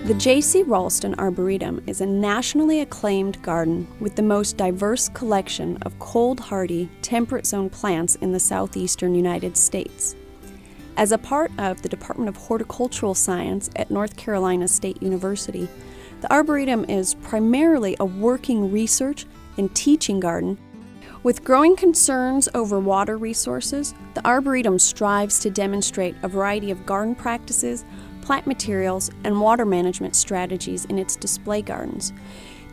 The J.C. Raulston Arboretum is a nationally acclaimed garden with the most diverse collection of cold-hardy, temperate zone plants in the southeastern United States. As a part of the Department of Horticultural Science at North Carolina State University, the Arboretum is primarily a working research and teaching garden. With growing concerns over water resources, the Arboretum strives to demonstrate a variety of garden practices, plant materials, and water management strategies in its display gardens.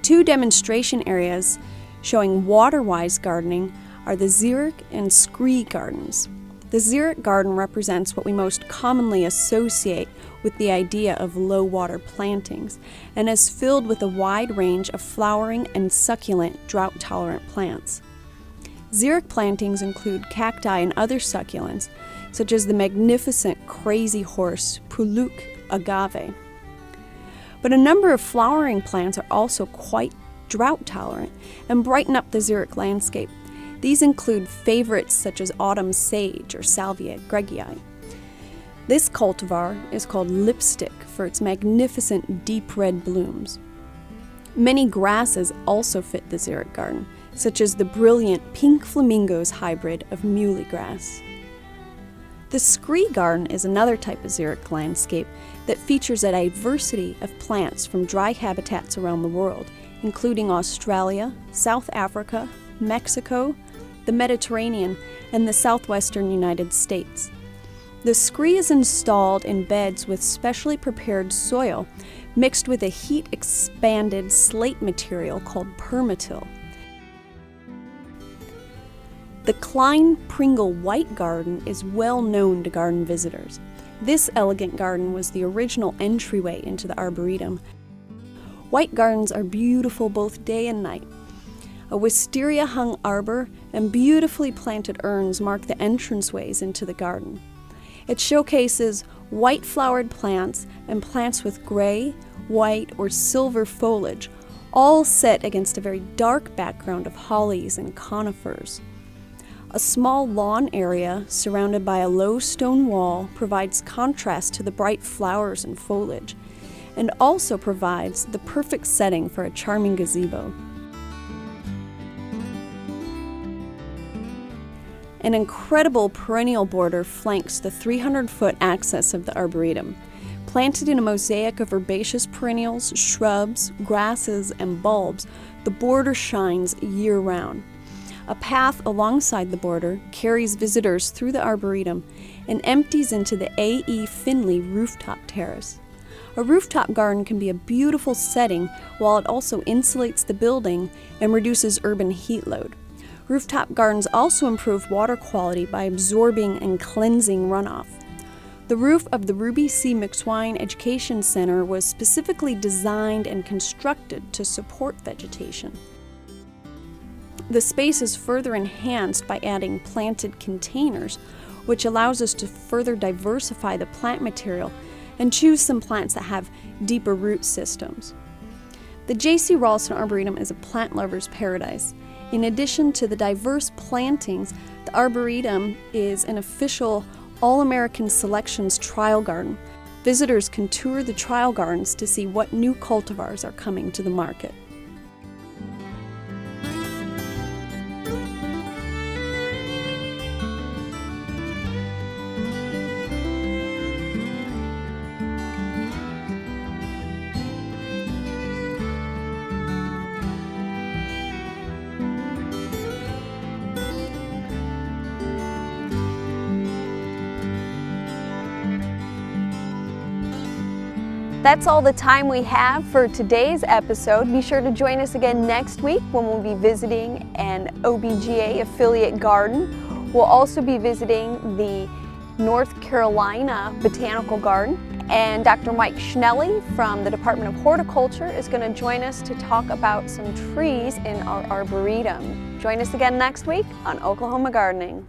Two demonstration areas showing water-wise gardening are the xeric and scree gardens. The xeric garden represents what we most commonly associate with the idea of low-water plantings and is filled with a wide range of flowering and succulent, drought-tolerant plants. Xeric plantings include cacti and other succulents, such as the magnificent crazy horse Puluk agave. But a number of flowering plants are also quite drought-tolerant and brighten up the xeric landscape. These include favorites such as autumn sage or Salvia gregii. This cultivar is called lipstick for its magnificent deep red blooms. Many grasses also fit the xeric garden, such as the brilliant pink flamingos hybrid of muhly grass. The scree garden is another type of xeric landscape that features a diversity of plants from dry habitats around the world, including Australia, South Africa, Mexico, the Mediterranean, and the southwestern United States. The scree is installed in beds with specially prepared soil mixed with a heat-expanded slate material called permatil. The Klein Pringle White Garden is well known to garden visitors. This elegant garden was the original entryway into the Arboretum. White gardens are beautiful both day and night. A wisteria-hung arbor and beautifully planted urns mark the entranceways into the garden. It showcases white-flowered plants and plants with gray, white, or silver foliage, all set against a very dark background of hollies and conifers. A small lawn area surrounded by a low stone wall provides contrast to the bright flowers and foliage, and also provides the perfect setting for a charming gazebo. An incredible perennial border flanks the 300-foot axis of the Arboretum. Planted in a mosaic of herbaceous perennials, shrubs, grasses, and bulbs, the border shines year-round. A path alongside the border carries visitors through the Arboretum and empties into the A.E. Finley rooftop terrace. A rooftop garden can be a beautiful setting while it also insulates the building and reduces urban heat load. Rooftop gardens also improve water quality by absorbing and cleansing runoff. The roof of the Ruby C. McSwine Education Center was specifically designed and constructed to support vegetation. The space is further enhanced by adding planted containers, which allows us to further diversify the plant material and choose some plants that have deeper root systems. The J.C. Raulston Arboretum is a plant lover's paradise. In addition to the diverse plantings, the Arboretum is an official All-American Selections trial garden. Visitors can tour the trial gardens to see what new cultivars are coming to the market. That's all the time we have for today's episode. Be sure to join us again next week when we'll be visiting an OBGA affiliate garden. We'll also be visiting the North Carolina Botanical Garden, and Dr. Mike Schnelly from the Department of Horticulture is going to join us to talk about some trees in our Arboretum. Join us again next week on Oklahoma Gardening.